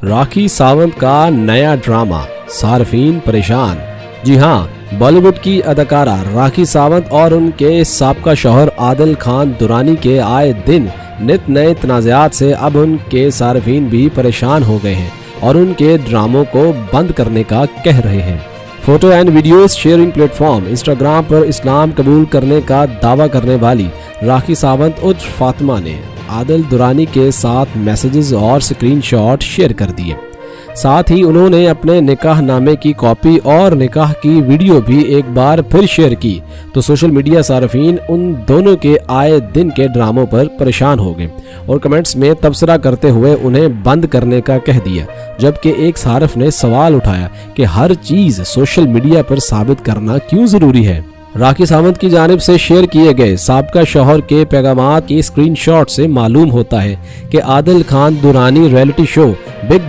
राखी सावंत का नया ड्रामा, सार्फिन परेशान। जी हाँ, बॉलीवुड की अदाकारा राखी सावंत और उनके साबका शौहर आदिल खान दुरानी के आए दिन नित नए तनाज़ात से अब उनके सार्फिन भी परेशान हो गए हैं और उनके ड्रामों को बंद करने का कह रहे हैं। Photo and videos sharing platform Instagram पर इस्लाम कबूल करने का दावा करने वाली राखी सावंत उर्फ फातिमा ने आदिल दुरानी के साथ मैसेजेस और स्क्रीनशॉट शेयर कर दिए। साथ ही उन्होंने अपने निकाह नामे की कॉपी और निकाह की वीडियो भी एक बार फिर शेयर की तो सोशल मीडिया सार्फिन उन दोनों के आए दिन के ड्रामों पर परेशान हो गए और कमेंट्स में तबसरा करते हुए उन्हें बंद करने का कह दिया। जबकि एक सार्फ ने सवाल उठाया कि हर चीज सोशल मीडिया पर साबित करना क्यों जरूरी है। राखी सावंत की जानिब से शेयर किए गए साबका शौहर के पैगामात के स्क्रीनशॉट से मालूम होता है कि Adil Khan Durrani reality show big